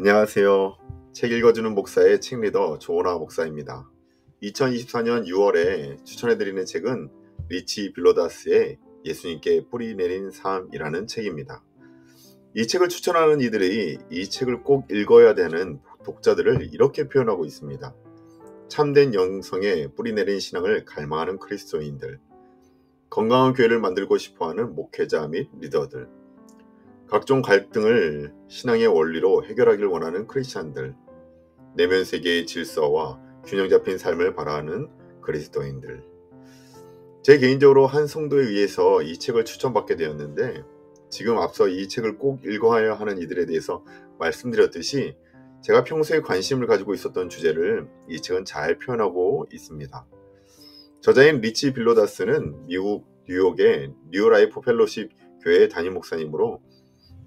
안녕하세요. 책 읽어주는 목사의 책리더 조은하 목사입니다. 2024년 6월에 추천해드리는 책은 리치 빌로다스의 예수님께 뿌리 내린 삶이라는 책입니다. 이 책을 추천하는 이들이 이 책을 꼭 읽어야 되는 독자들을 이렇게 표현하고 있습니다. 참된 영성에 뿌리 내린 신앙을 갈망하는 그리스도인들, 건강한 교회를 만들고 싶어하는 목회자 및 리더들, 각종 갈등을 신앙의 원리로 해결하길 원하는 크리스찬들, 내면 세계의 질서와 균형 잡힌 삶을 바라는 그리스도인들. 제 개인적으로 한 성도에 의해서 이 책을 추천받게 되었는데, 지금 앞서 이 책을 꼭 읽어야 하는 이들에 대해서 말씀드렸듯이 제가 평소에 관심을 가지고 있었던 주제를 이 책은 잘 표현하고 있습니다. 저자인 리치 빌로다스는 미국 뉴욕의 뉴라이프 펠로십 교회의 담임 목사님으로,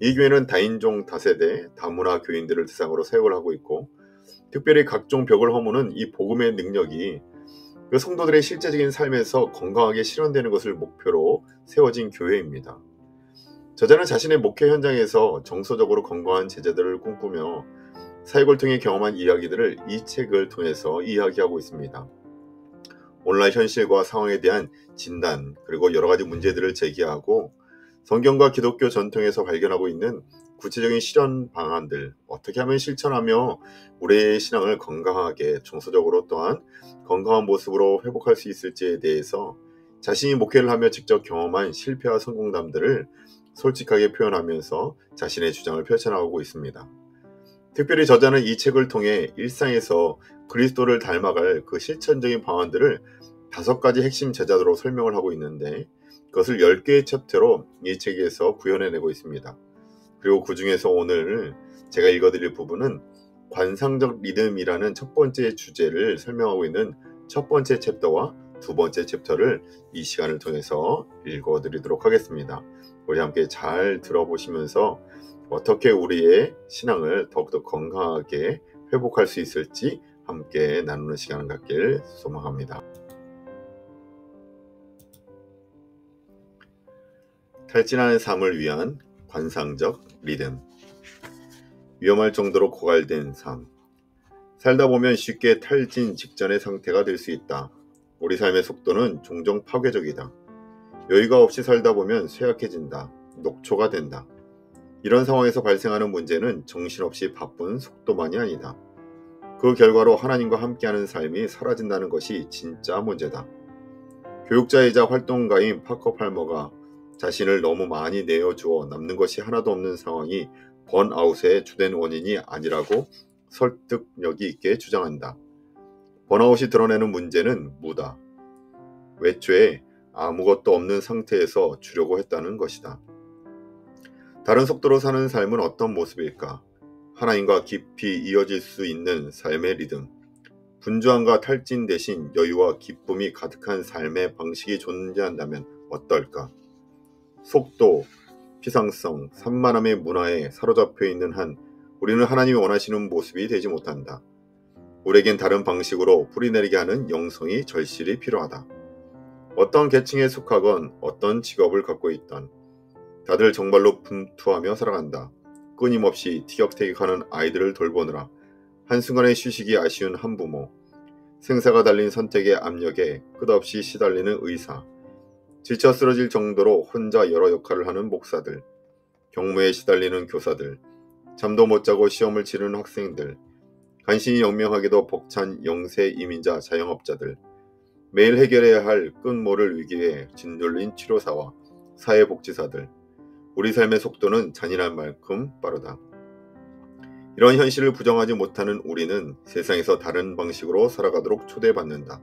이 교회는 다인종, 다세대, 다문화 교인들을 대상으로 사역을 하고 있고, 특별히 각종 벽을 허무는 이 복음의 능력이 그 성도들의 실제적인 삶에서 건강하게 실현되는 것을 목표로 세워진 교회입니다. 저자는 자신의 목회 현장에서 정서적으로 건강한 제자들을 꿈꾸며 사역을 통해 경험한 이야기들을 이 책을 통해서 이야기하고 있습니다. 오늘날 현실과 상황에 대한 진단, 그리고 여러 가지 문제들을 제기하고 성경과 기독교 전통에서 발견하고 있는 구체적인 실현 방안들, 어떻게 하면 실천하며 우리의 신앙을 건강하게, 정서적으로 또한 건강한 모습으로 회복할 수 있을지에 대해서 자신이 목회를 하며 직접 경험한 실패와 성공담들을 솔직하게 표현하면서 자신의 주장을 펼쳐나가고 있습니다. 특별히 저자는 이 책을 통해 일상에서 그리스도를 닮아갈 그 실천적인 방안들을 5가지 핵심 제자도로 설명을 하고 있는데, 그것을 10개의 챕터로 이 책에서 구현해내고 있습니다. 그리고 그 중에서 오늘 제가 읽어드릴 부분은 관상적 리듬이라는 첫 번째 주제를 설명하고 있는 첫 번째 챕터와 두 번째 챕터를 이 시간을 통해서 읽어드리도록 하겠습니다. 우리 함께 잘 들어보시면서 어떻게 우리의 신앙을 더욱더 건강하게 회복할 수 있을지 함께 나누는 시간을 갖길 소망합니다. 탈진하는 삶을 위한 관상적 리듬. 위험할 정도로 고갈된 삶. 살다 보면 쉽게 탈진 직전의 상태가 될 수 있다. 우리 삶의 속도는 종종 파괴적이다. 여유가 없이 살다 보면 쇠약해진다. 녹초가 된다. 이런 상황에서 발생하는 문제는 정신없이 바쁜 속도만이 아니다. 그 결과로 하나님과 함께하는 삶이 사라진다는 것이 진짜 문제다. 교육자이자 활동가인 파커 팔머가 자신을 너무 많이 내어주어 남는 것이 하나도 없는 상황이 번아웃의 주된 원인이 아니라고 설득력이 있게 주장한다. 번아웃이 드러내는 문제는 무다. 외초에 아무것도 없는 상태에서 주려고 했다는 것이다. 다른 속도로 사는 삶은 어떤 모습일까? 하나님과 깊이 이어질 수 있는 삶의 리듬. 분주함과 탈진 대신 여유와 기쁨이 가득한 삶의 방식이 존재한다면 어떨까? 속도, 피상성, 산만함의 문화에 사로잡혀 있는 한 우리는 하나님이 원하시는 모습이 되지 못한다. 우리에겐 다른 방식으로 뿌리내리게 하는 영성이 절실히 필요하다. 어떤 계층에 속하건 어떤 직업을 갖고 있던 다들 정말로 분투하며 살아간다. 끊임없이 티격태격하는 아이들을 돌보느라 한순간의 휴식이 아쉬운 한부모, 생사가 달린 선택의 압력에 끝없이 시달리는 의사, 지쳐 쓰러질 정도로 혼자 여러 역할을 하는 목사들, 경무에 시달리는 교사들, 잠도 못 자고 시험을 치르는 학생들, 간신히 영명하게도 벅찬 영세 이민자 자영업자들, 매일 해결해야 할 끝모를 위기에 짓눌린 치료사와 사회복지사들, 우리 삶의 속도는 잔인할 만큼 빠르다. 이런 현실을 부정하지 못하는 우리는 세상에서 다른 방식으로 살아가도록 초대받는다.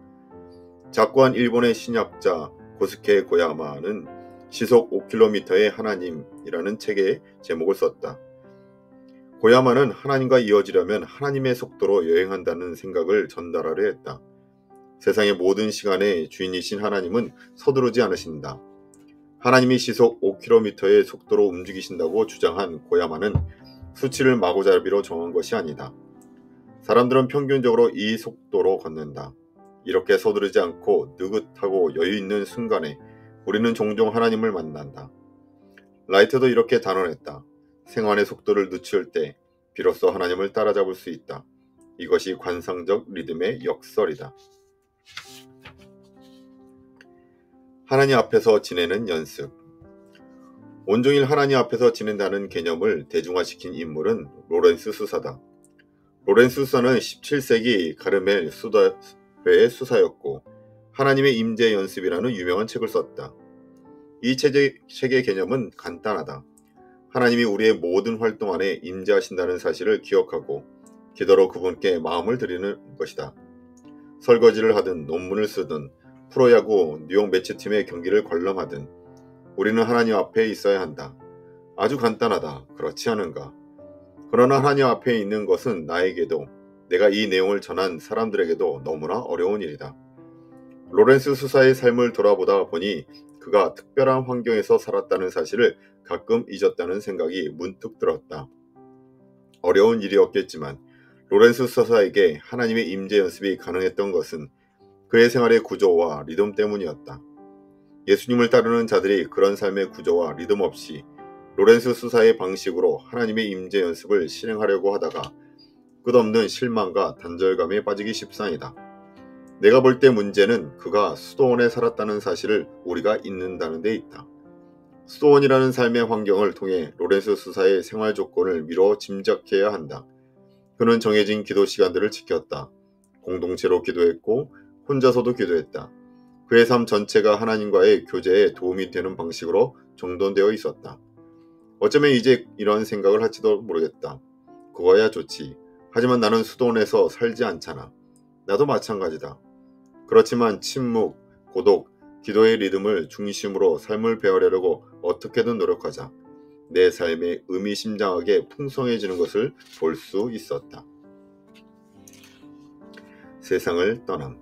작고한 일본의 신학자 고스케 고야마는 시속 5km의 하나님이라는 책에 제목을 썼다. 고야마는 하나님과 이어지려면 하나님의 속도로 여행한다는 생각을 전달하려 했다. 세상의 모든 시간의 주인이신 하나님은 서두르지 않으신다. 하나님이 시속 5km의 속도로 움직이신다고 주장한 고야마는 수치를 마구잡이로 정한 것이 아니다. 사람들은 평균적으로 이 속도로 걷는다. 이렇게 서두르지 않고 느긋하고 여유 있는 순간에 우리는 종종 하나님을 만난다. 라이트도 이렇게 단언했다. 생활의 속도를 늦출 때 비로소 하나님을 따라잡을 수 있다. 이것이 관상적 리듬의 역설이다. 하나님 앞에서 지내는 연습. 온종일 하나님 앞에서 지낸다는 개념을 대중화시킨 인물은 로렌스 수사다. 로렌스 수사는 17세기 가르멜 수다회의 수사였고 하나님의 임재 연습이라는 유명한 책을 썼다. 이 책의 개념은 간단하다. 하나님이 우리의 모든 활동 안에 임재하신다는 사실을 기억하고 기도로 그분께 마음을 드리는 것이다. 설거지를 하든 논문을 쓰든 프로야구 뉴욕 매치팀의 경기를 관람하든 우리는 하나님 앞에 있어야 한다. 아주 간단하다. 그렇지 않은가? 그러나 하나님 앞에 있는 것은 나에게도 내가 이 내용을 전한 사람들에게도 너무나 어려운 일이다. 로렌스 수사의 삶을 돌아보다 보니 그가 특별한 환경에서 살았다는 사실을 가끔 잊었다는 생각이 문득 들었다. 어려운 일이었겠지만 로렌스 수사에게 하나님의 임재 연습이 가능했던 것은 그의 생활의 구조와 리듬 때문이었다. 예수님을 따르는 자들이 그런 삶의 구조와 리듬 없이 로렌스 수사의 방식으로 하나님의 임재 연습을 실행하려고 하다가 끝없는 실망과 단절감에 빠지기 십상이다. 내가 볼 때 문제는 그가 수도원에 살았다는 사실을 우리가 잊는다는 데 있다. 수도원이라는 삶의 환경을 통해 로렌스 수사의 생활 조건을 미뤄 짐작해야 한다. 그는 정해진 기도 시간들을 지켰다. 공동체로 기도했고 혼자서도 기도했다. 그의 삶 전체가 하나님과의 교제에 도움이 되는 방식으로 정돈되어 있었다. 어쩌면 이제 이런 생각을 할지도 모르겠다. 그거야 좋지. 하지만 나는 수도원에서 살지 않잖아. 나도 마찬가지다. 그렇지만 침묵, 고독, 기도의 리듬을 중심으로 삶을 배우려고 어떻게든 노력하자 내 삶이 의미심장하게 풍성해지는 것을 볼 수 있었다. 세상을 떠남.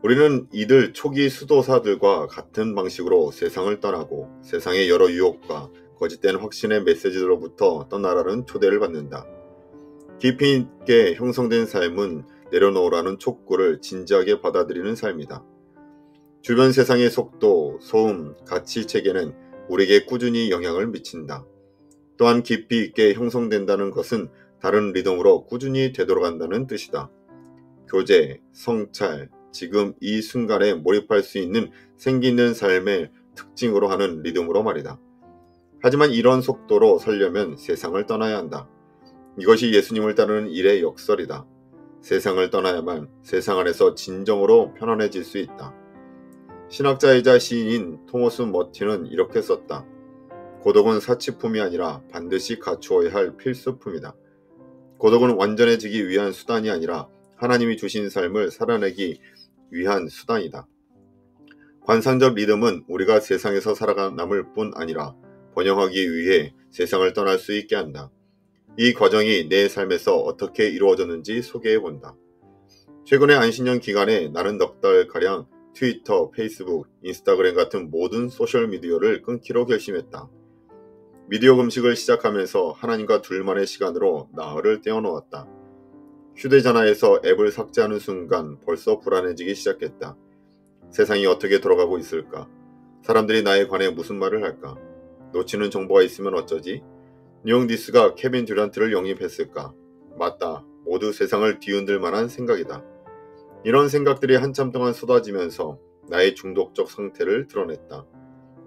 우리는 이들 초기 수도사들과 같은 방식으로 세상을 떠나고 세상의 여러 유혹과 거짓된 확신의 메시지로부터 떠나라는 초대를 받는다. 깊이 있게 형성된 삶은 내려놓으라는 촉구를 진지하게 받아들이는 삶이다. 주변 세상의 속도, 소음, 가치체계는 우리에게 꾸준히 영향을 미친다. 또한 깊이 있게 형성된다는 것은 다른 리듬으로 꾸준히 되돌아간다는 뜻이다. 교제, 성찰, 지금 이 순간에 몰입할 수 있는 생기 있는 삶의 특징으로 하는 리듬으로 말이다. 하지만 이런 속도로 살려면 세상을 떠나야 한다. 이것이 예수님을 따르는 일의 역설이다. 세상을 떠나야만 세상 안에서 진정으로 편안해질 수 있다. 신학자이자 시인인 토머스 머티는 이렇게 썼다. 고독은 사치품이 아니라 반드시 갖추어야 할 필수품이다. 고독은 완전해지기 위한 수단이 아니라 하나님이 주신 삶을 살아내기 위한 수단이다. 관상적 리듬은 우리가 세상에서 살아남을 뿐 아니라 번영하기 위해 세상을 떠날 수 있게 한다. 이 과정이 내 삶에서 어떻게 이루어졌는지 소개해본다. 최근의 안신년 기간에 나는 넉 달가량 트위터, 페이스북, 인스타그램 같은 모든 소셜미디어를 끊기로 결심했다. 미디어 금식을 시작하면서 하나님과 둘만의 시간으로 나흘을 떼어놓았다. 휴대전화에서 앱을 삭제하는 순간 벌써 불안해지기 시작했다. 세상이 어떻게 돌아가고 있을까? 사람들이 나에 관해 무슨 말을 할까? 놓치는 정보가 있으면 어쩌지? 뉴욕 니스가 케빈 듀란트를 영입했을까? 맞다. 모두 세상을 뒤흔들 만한 생각이다. 이런 생각들이 한참 동안 쏟아지면서 나의 중독적 상태를 드러냈다.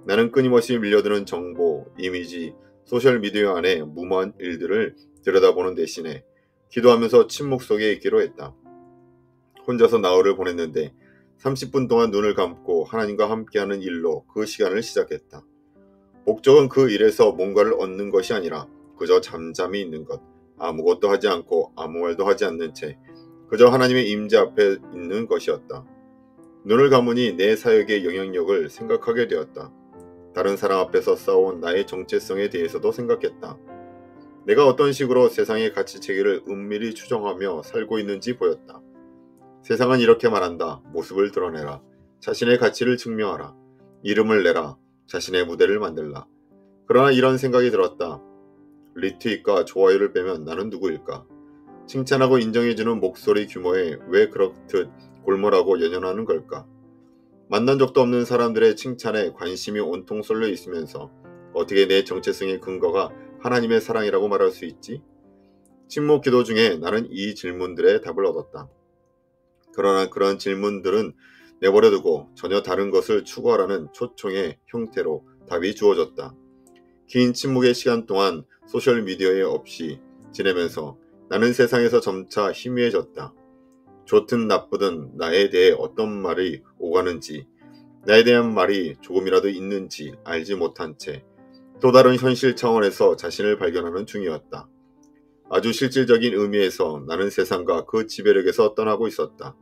나는 끊임없이 밀려드는 정보, 이미지, 소셜미디어 안에 무모한 일들을 들여다보는 대신에 기도하면서 침묵 속에 있기로 했다. 혼자서 나흘을 보냈는데 30분 동안 눈을 감고 하나님과 함께하는 일로 그 시간을 시작했다. 목적은 그 일에서 뭔가를 얻는 것이 아니라 그저 잠잠히 있는 것, 아무것도 하지 않고 아무 말도 하지 않는 채 그저 하나님의 임재 앞에 있는 것이었다. 눈을 감으니 내 사역의 영향력을 생각하게 되었다. 다른 사람 앞에서 쌓아온 나의 정체성에 대해서도 생각했다. 내가 어떤 식으로 세상의 가치체계를 은밀히 추정하며 살고 있는지 보였다. 세상은 이렇게 말한다. 모습을 드러내라. 자신의 가치를 증명하라. 이름을 내라. 자신의 무대를 만들라. 그러나 이런 생각이 들었다. 리트윗과 좋아요를 빼면 나는 누구일까? 칭찬하고 인정해주는 목소리 규모에 왜 그렇듯 골몰하고 연연하는 걸까? 만난 적도 없는 사람들의 칭찬에 관심이 온통 쏠려 있으면서 어떻게 내 정체성의 근거가 하나님의 사랑이라고 말할 수 있지? 침묵 기도 중에 나는 이 질문들의 답을 얻었다. 그러나 그런 질문들은 내버려두고 전혀 다른 것을 추구하라는 초청의 형태로 답이 주어졌다. 긴 침묵의 시간 동안 소셜미디어에 없이 지내면서 나는 세상에서 점차 희미해졌다. 좋든 나쁘든 나에 대해 어떤 말이 오가는지, 나에 대한 말이 조금이라도 있는지 알지 못한 채 또 다른 현실 차원에서 자신을 발견하는 중이었다. 아주 실질적인 의미에서 나는 세상과 그 지배력에서 떠나고 있었다.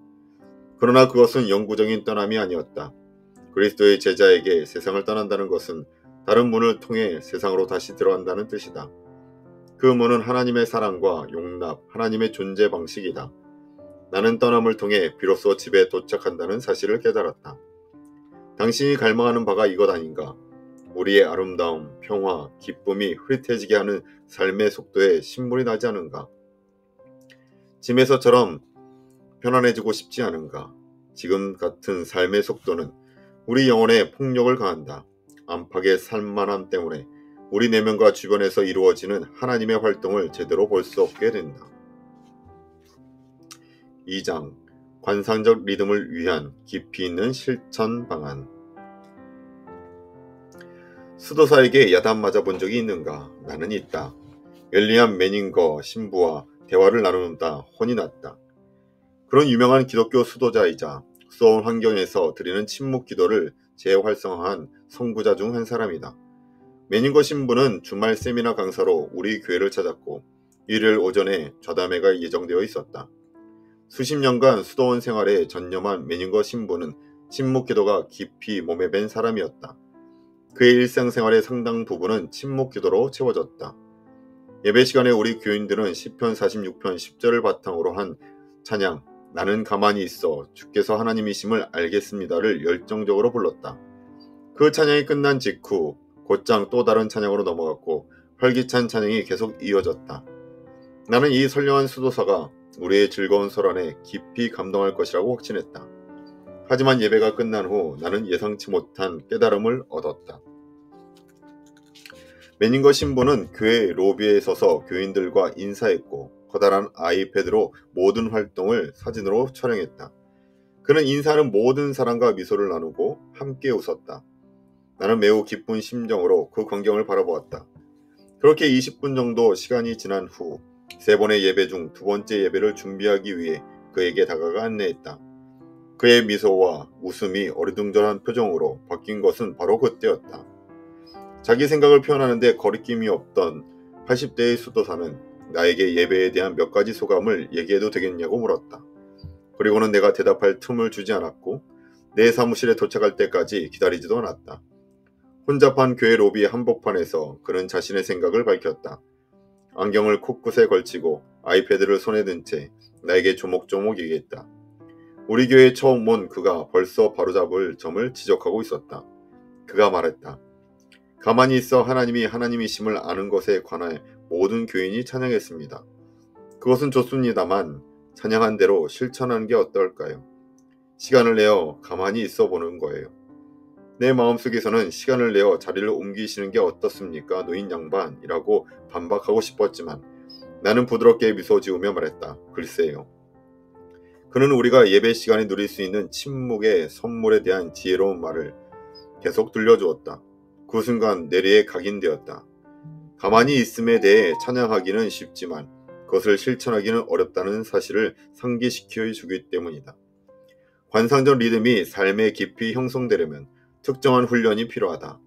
그러나 그것은 영구적인 떠남이 아니었다. 그리스도의 제자에게 세상을 떠난다는 것은 다른 문을 통해 세상으로 다시 들어간다는 뜻이다. 그 문은 하나님의 사랑과 용납, 하나님의 존재 방식이다. 나는 떠남을 통해 비로소 집에 도착한다는 사실을 깨달았다. 당신이 갈망하는 바가 이것 아닌가? 우리의 아름다움, 평화, 기쁨이 흐릿해지게 하는 삶의 속도에 신물이 나지 않은가? 짐에서처럼 편안해지고 싶지 않은가? 지금 같은 삶의 속도는 우리 영혼에 폭력을 가한다. 안팎의 산만함 때문에 우리 내면과 주변에서 이루어지는 하나님의 활동을 제대로 볼 수 없게 된다. 2장 관상적 리듬을 위한 깊이 있는 실천 방안. 수도사에게 야단 맞아본 적이 있는가? 나는 있다. 윌리엄 매닝거 신부와 대화를 나누다 혼이 났다. 그런 유명한 기독교 수도자이자 수도원 환경에서 드리는 침묵 기도를 재활성화한 선구자 중 한 사람이다. 매닝거 신부는 주말 세미나 강사로 우리 교회를 찾았고 일요일 오전에 좌담회가 예정되어 있었다. 수십 년간 수도원 생활에 전념한 매닝거 신부는 침묵 기도가 깊이 몸에 밴 사람이었다. 그의 일상생활의 상당 부분은 침묵 기도로 채워졌다. 예배 시간에 우리 교인들은 시편 46편 10절을 바탕으로 한 찬양 나는 가만히 있어 주께서 하나님이심을 알겠습니다를 열정적으로 불렀다. 그 찬양이 끝난 직후 곧장 또 다른 찬양으로 넘어갔고 활기찬 찬양이 계속 이어졌다. 나는 이 선량한 수도사가 우리의 즐거운 설안에 깊이 감동할 것이라고 확신했다. 하지만 예배가 끝난 후 나는 예상치 못한 깨달음을 얻었다. 매닝거 신부는 교회 로비에 서서 교인들과 인사했고 커다란 아이패드로 모든 활동을 사진으로 촬영했다. 그는 인사하는 모든 사람과 미소를 나누고 함께 웃었다. 나는 매우 기쁜 심정으로 그 광경을 바라보았다. 그렇게 20분 정도 시간이 지난 후 3번의 예배 중 2번째 예배를 준비하기 위해 그에게 다가가 안내했다. 그의 미소와 웃음이 어리둥절한 표정으로 바뀐 것은 바로 그때였다. 자기 생각을 표현하는데 거리낌이 없던 80대의 수도사는 나에게 예배에 대한 몇 가지 소감을 얘기해도 되겠냐고 물었다. 그리고는 내가 대답할 틈을 주지 않았고 내 사무실에 도착할 때까지 기다리지도 않았다. 혼잡한 교회 로비 한복판에서 그는 자신의 생각을 밝혔다. 안경을 코끝에 걸치고 아이패드를 손에 든 채 나에게 조목조목 얘기했다. 우리 교회에 처음 온 그가 벌써 바로잡을 점을 지적하고 있었다. 그가 말했다. 가만히 있어 하나님이 하나님이심을 아는 것에 관해 모든 교인이 찬양했습니다. 그것은 좋습니다만 찬양한 대로 실천하는 게 어떨까요? 시간을 내어 가만히 있어 보는 거예요. 내 마음속에서는 시간을 내어 자리를 옮기시는 게 어떻습니까? 노인 양반이라고 반박하고 싶었지만 나는 부드럽게 미소 지으며 말했다. 글쎄요. 그는 우리가 예배 시간에 누릴 수 있는 침묵의 선물에 대한 지혜로운 말을 계속 들려주었다. 그 순간 내리에 각인되었다. 가만히 있음에 대해 찬양하기는 쉽지만 그것을 실천하기는 어렵다는 사실을 상기시켜 주기 때문이다. 관상적 리듬이 삶에 깊이 형성되려면 특정한 훈련이 필요하다.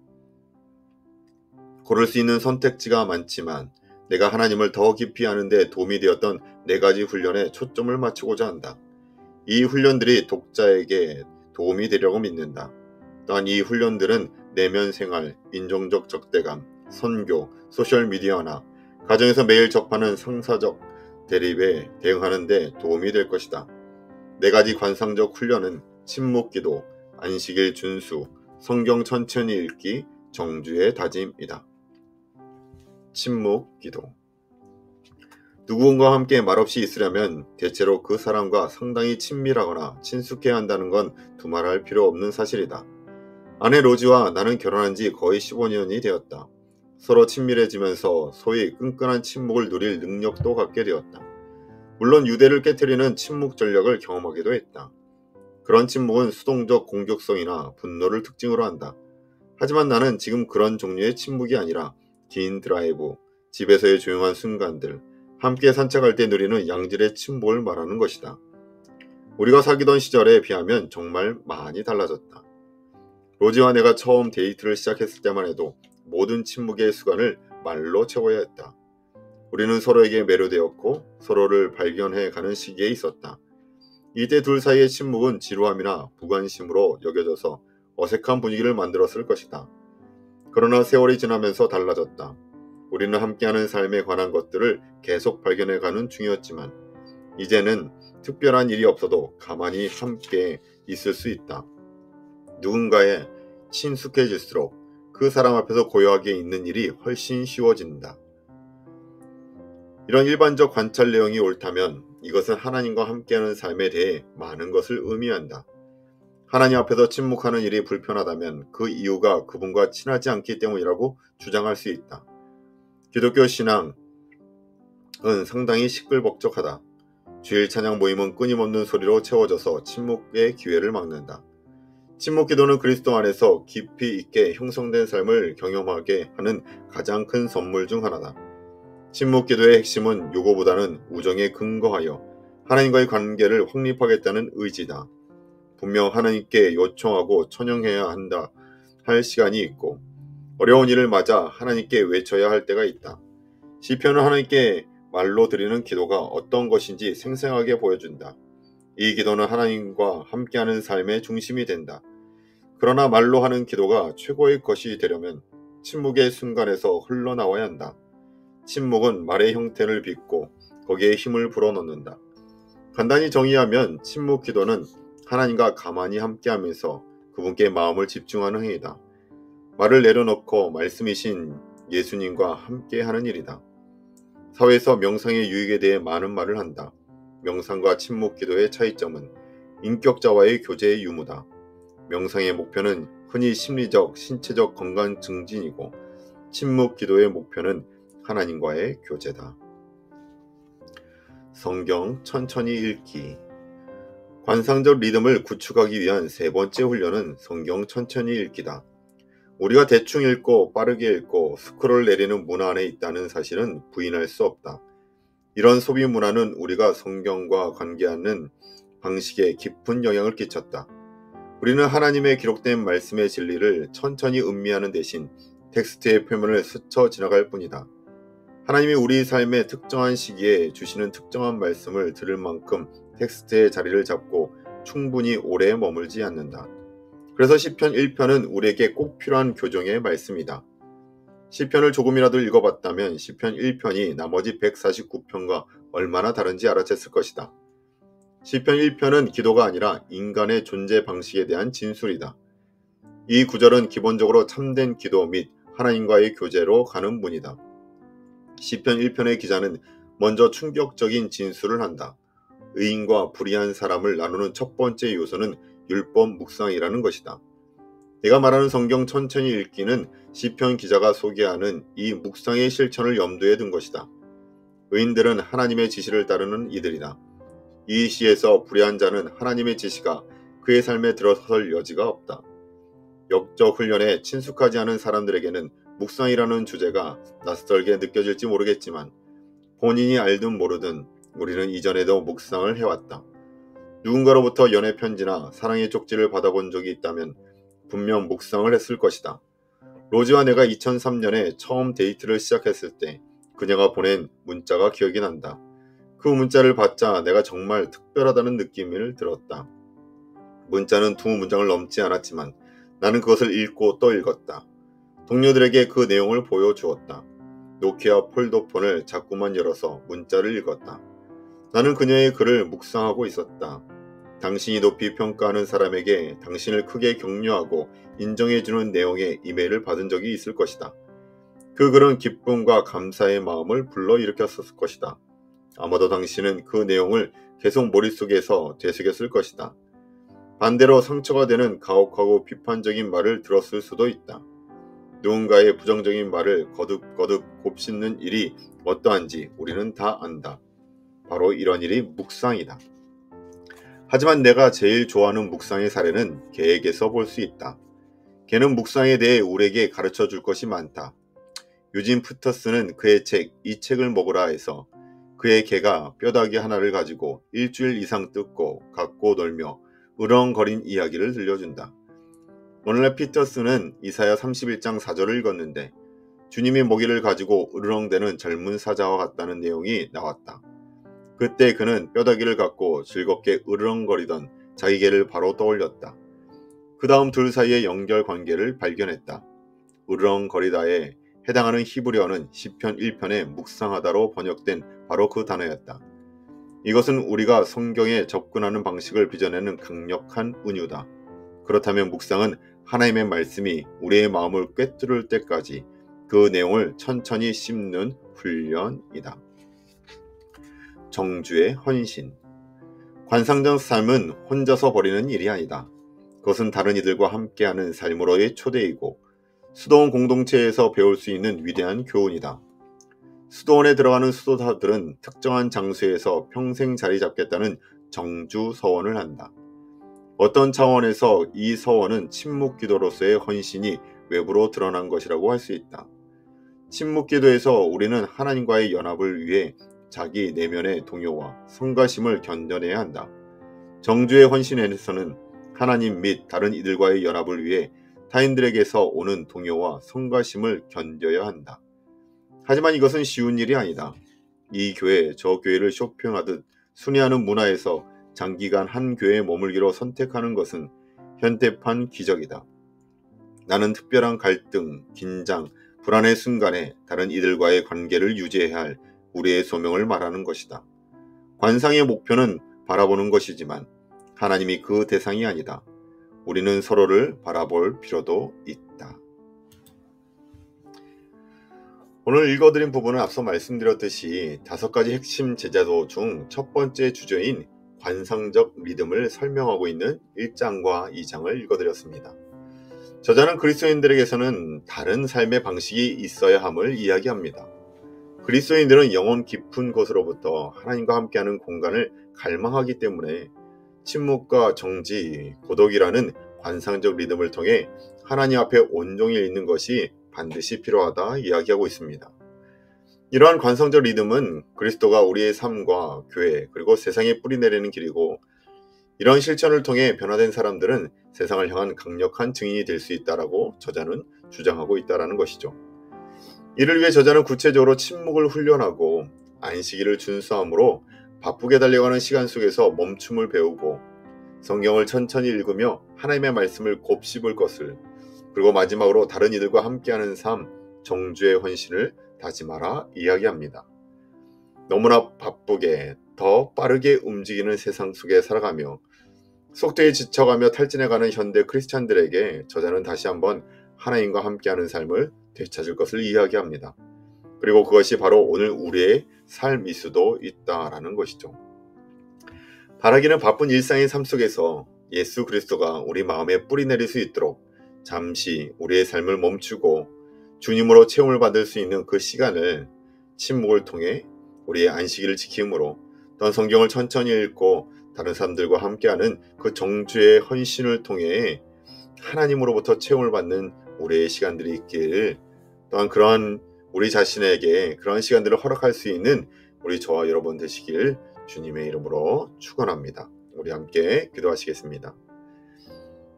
고를 수 있는 선택지가 많지만 내가 하나님을 더 깊이 아는 데 도움이 되었던 4가지 훈련에 초점을 맞추고자 한다. 이 훈련들이 독자에게 도움이 되려고 믿는다. 또한 이 훈련들은 내면 생활, 인종적 적대감, 선교, 소셜미디어나 가정에서 매일 접하는 상사적 대립에 대응하는 데 도움이 될 것이다. 4가지 관상적 훈련은 침묵기도, 안식일 준수, 성경 천천히 읽기, 정주의 다짐이다. 침묵기도. 누구와 함께 말없이 있으려면 대체로 그 사람과 상당히 친밀하거나 친숙해야 한다는 건 두말할 필요 없는 사실이다. 아내 로지와 나는 결혼한 지 거의 15년이 되었다. 서로 친밀해지면서 소위 끈끈한 침묵을 누릴 능력도 갖게 되었다. 물론 유대를 깨트리는 침묵 전략을 경험하기도 했다. 그런 침묵은 수동적 공격성이나 분노를 특징으로 한다. 하지만 나는 지금 그런 종류의 침묵이 아니라 긴 드라이브, 집에서의 조용한 순간들, 함께 산책할 때 누리는 양질의 침묵을 말하는 것이다. 우리가 사귀던 시절에 비하면 정말 많이 달라졌다. 로지와 내가 처음 데이트를 시작했을 때만 해도 모든 침묵의 수간을 말로 채워야 했다. 우리는 서로에게 매료되었고 서로를 발견해 가는 시기에 있었다. 이때 둘 사이의 침묵은 지루함이나 무관심으로 여겨져서 어색한 분위기를 만들었을 것이다. 그러나 세월이 지나면서 달라졌다. 우리는 함께하는 삶에 관한 것들을 계속 발견해가는 중이었지만 이제는 특별한 일이 없어도 가만히 함께 있을 수 있다. 누군가에 친숙해질수록 그 사람 앞에서 고요하게 있는 일이 훨씬 쉬워진다. 이런 일반적 관찰 내용이 옳다면 이것은 하나님과 함께하는 삶에 대해 많은 것을 의미한다. 하나님 앞에서 침묵하는 일이 불편하다면 그 이유가 그분과 친하지 않기 때문이라고 주장할 수 있다. 기독교 신앙은 상당히 시끌벅적하다. 주일 찬양 모임은 끊임없는 소리로 채워져서 침묵의 기회를 막는다. 침묵 기도는 그리스도 안에서 깊이 있게 형성된 삶을 경험하게 하는 가장 큰 선물 중 하나다. 침묵 기도의 핵심은 요구보다는 우정에 근거하여 하나님과의 관계를 확립하겠다는 의지다. 분명 하나님께 요청하고 천영해야 한다 할 시간이 있고 어려운 일을 맞아 하나님께 외쳐야 할 때가 있다. 시편은 하나님께 말로 드리는 기도가 어떤 것인지 생생하게 보여준다. 이 기도는 하나님과 함께하는 삶의 중심이 된다. 그러나 말로 하는 기도가 최고의 것이 되려면 침묵의 순간에서 흘러나와야 한다. 침묵은 말의 형태를 빚고 거기에 힘을 불어넣는다. 간단히 정의하면 침묵 기도는 하나님과 가만히 함께하면서 그분께 마음을 집중하는 행위다. 말을 내려놓고 말씀이신 예수님과 함께하는 일이다. 사회에서 명상의 유익에 대해 많은 말을 한다. 명상과 침묵 기도의 차이점은 인격자와의 교제의 유무다. 명상의 목표는 흔히 심리적, 신체적 건강 증진이고 침묵 기도의 목표는 하나님과의 교제다. 성경 천천히 읽기. 관상적 리듬을 구축하기 위한 세 번째 훈련은 성경 천천히 읽기다. 우리가 대충 읽고 빠르게 읽고 스크롤 내리는 문화 안에 있다는 사실은 부인할 수 없다. 이런 소비 문화는 우리가 성경과 관계하는 방식에 깊은 영향을 끼쳤다. 우리는 하나님의 기록된 말씀의 진리를 천천히 음미하는 대신 텍스트의 표면을 스쳐 지나갈 뿐이다. 하나님이 우리 삶의 특정한 시기에 주시는 특정한 말씀을 들을 만큼 텍스트의 자리를 잡고 충분히 오래 머물지 않는다. 그래서 시편 1편은 우리에게 꼭 필요한 교정의 말씀이다. 시편을 조금이라도 읽어봤다면 시편 1편이 나머지 149편과 얼마나 다른지 알아챘을 것이다. 시편 1편은 기도가 아니라 인간의 존재 방식에 대한 진술이다. 이 구절은 기본적으로 참된 기도 및 하나님과의 교제로 가는 문이다. 시편 1편의 기자는 먼저 충격적인 진술을 한다. 의인과 불의한 사람을 나누는 첫 번째 요소는 율법 묵상이라는 것이다. 내가 말하는 성경 천천히 읽기는 시편 기자가 소개하는 이 묵상의 실천을 염두에 둔 것이다. 의인들은 하나님의 지시를 따르는 이들이다. 이 시에서 불의한 자는 하나님의 지시가 그의 삶에 들어설 여지가 없다. 역적 훈련에 친숙하지 않은 사람들에게는 묵상이라는 주제가 낯설게 느껴질지 모르겠지만 본인이 알든 모르든 우리는 이전에도 묵상을 해왔다. 누군가로부터 연애 편지나 사랑의 쪽지를 받아본 적이 있다면 분명 묵상을 했을 것이다. 로지와 내가 2003년에 처음 데이트를 시작했을 때 그녀가 보낸 문자가 기억이 난다. 그 문자를 받자 내가 정말 특별하다는 느낌을 들었다. 문자는 2문장을 넘지 않았지만 나는 그것을 읽고 또 읽었다. 동료들에게 그 내용을 보여주었다. 노키아 폴더폰을 자꾸만 열어서 문자를 읽었다. 나는 그녀의 글을 묵상하고 있었다. 당신이 높이 평가하는 사람에게 당신을 크게 격려하고 인정해주는 내용의 이메일을 받은 적이 있을 것이다. 그 글은 기쁨과 감사의 마음을 불러일으켰을 것이다. 아마도 당신은 그 내용을 계속 머릿속에서 되새겼을 것이다. 반대로 상처가 되는 가혹하고 비판적인 말을 들었을 수도 있다. 누군가의 부정적인 말을 거듭거듭 곱씹는 일이 어떠한지 우리는 다 안다. 바로 이런 일이 묵상이다. 하지만 내가 제일 좋아하는 묵상의 사례는 개에게서 볼 수 있다. 개는 묵상에 대해 우리에게 가르쳐 줄 것이 많다. 유진 푸터스는 그의 책 이 책을 먹으라 해서 그의 개가 뼈다귀 하나를 가지고 일주일 이상 뜯고 갖고 놀며 으렁거린 이야기를 들려준다. 오늘날 피터스는 이사야 31장 4절을 읽었는데 주님이 먹이를 가지고 으르렁대는 젊은 사자와 같다는 내용이 나왔다. 그때 그는 뼈다귀를 갖고 즐겁게 으르렁거리던 자기 개를 바로 떠올렸다. 그 다음 둘 사이의 연결관계를 발견했다. 으르렁거리다에 해당하는 히브리어는 시편 1편의 묵상하다로 번역된 바로 그 단어였다. 이것은 우리가 성경에 접근하는 방식을 빚어내는 강력한 은유다. 그렇다면 묵상은 하나님의 말씀이 우리의 마음을 꿰뚫을 때까지 그 내용을 천천히 씹는 훈련이다. 정주의 헌신. 관상적 삶은 혼자서 벌이는 일이 아니다. 그것은 다른 이들과 함께하는 삶으로의 초대이고 수도원 공동체에서 배울 수 있는 위대한 교훈이다. 수도원에 들어가는 수도사들은 특정한 장소에서 평생 자리 잡겠다는 정주 서원을 한다. 어떤 차원에서 이 서원은 침묵기도로서의 헌신이 외부로 드러난 것이라고 할 수 있다. 침묵기도에서 우리는 하나님과의 연합을 위해 자기 내면의 동요와 성가심을 견뎌내야 한다. 정주의 헌신에서는 하나님 및 다른 이들과의 연합을 위해 타인들에게서 오는 동요와 성가심을 견뎌야 한다. 하지만 이것은 쉬운 일이 아니다. 이 교회 저 교회를 쇼핑하듯 순회하는 문화에서 장기간 한 교회에 머물기로 선택하는 것은 현대판 기적이다. 나는 특별한 갈등, 긴장, 불안의 순간에 다른 이들과의 관계를 유지해야 할 우리의 소명을 말하는 것이다. 관상의 목표는 바라보는 것이지만 하나님이 그 대상이 아니다. 우리는 서로를 바라볼 필요도 있다. 오늘 읽어드린 부분은 앞서 말씀드렸듯이 5가지 핵심 제자도 중 첫 번째 주제인 관상적 리듬을 설명하고 있는 1장과 2장을 읽어드렸습니다. 저자는 그리스도인들에게서는 다른 삶의 방식이 있어야 함을 이야기합니다. 그리스도인들은 영혼 깊은 곳으로부터 하나님과 함께하는 공간을 갈망하기 때문에 침묵과 정지, 고독이라는 관상적 리듬을 통해 하나님 앞에 온종일 있는 것이 반드시 필요하다 이야기하고 있습니다. 이러한 관상적 리듬은 그리스도가 우리의 삶과 교회 그리고 세상에 뿌리내리는 길이고 이런 실천을 통해 변화된 사람들은 세상을 향한 강력한 증인이 될 수 있다라고 저자는 주장하고 있다는 것이죠. 이를 위해 저자는 구체적으로 침묵을 훈련하고 안식일을 준수함으로 바쁘게 달려가는 시간 속에서 멈춤을 배우고 성경을 천천히 읽으며 하나님의 말씀을 곱씹을 것을 그리고 마지막으로 다른 이들과 함께하는 삶, 정주의 헌신을 다짐하라 이야기합니다. 너무나 바쁘게 더 빠르게 움직이는 세상 속에 살아가며 속도에 지쳐가며 탈진해가는 현대 크리스찬들에게 저자는 다시 한번 하나님과 함께하는 삶을 되찾을 것을 이야기합니다. 그리고 그것이 바로 오늘 우리의 삶일 수도 있다라는 것이죠. 바라기는 바쁜 일상의 삶 속에서 예수 그리스도가 우리 마음에 뿌리내릴 수 있도록 잠시 우리의 삶을 멈추고 주님으로 체험을 받을 수 있는 그 시간을 침묵을 통해 우리의 안식일을 지킴으로 또한 성경을 천천히 읽고 다른 사람들과 함께하는 그 정주의 헌신을 통해 하나님으로부터 체험을 받는 우리의 시간들이 있길 또한 그러한 우리 자신에게 그러한 시간들을 허락할 수 있는 우리 저와 여러분 되시길 주님의 이름으로 축원합니다. 우리 함께 기도하시겠습니다.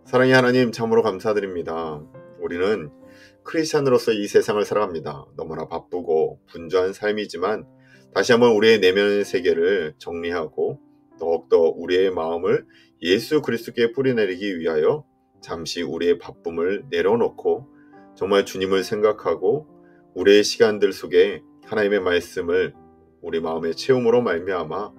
사랑의 하나님 참으로 감사드립니다. 우리는 크리스찬으로서 이 세상을 살아갑니다. 너무나 바쁘고 분주한 삶이지만 다시 한번 우리의 내면의 세계를 정리하고 더욱더 우리의 마음을 예수 그리스도께 뿌리내리기 위하여 잠시 우리의 바쁨을 내려놓고 정말 주님을 생각하고 우리의 시간들 속에 하나님의 말씀을 우리 마음의 체험으로 말미암아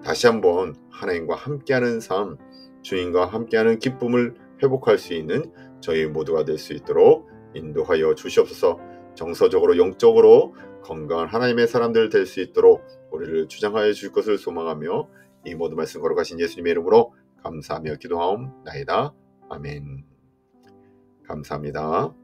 다시 한번 하나님과 함께하는 삶, 주님과 함께하는 기쁨을 회복할 수 있는 저희 모두가 될 수 있도록 인도하여 주시옵소서. 정서적으로 영적으로 건강한 하나님의 사람들 될 수 있도록 우리를 주장하여 주실 것을 소망하며 이 모든 말씀 걸어가신 예수님의 이름으로 감사하며 기도하옵나이다. 아멘. 감사합니다.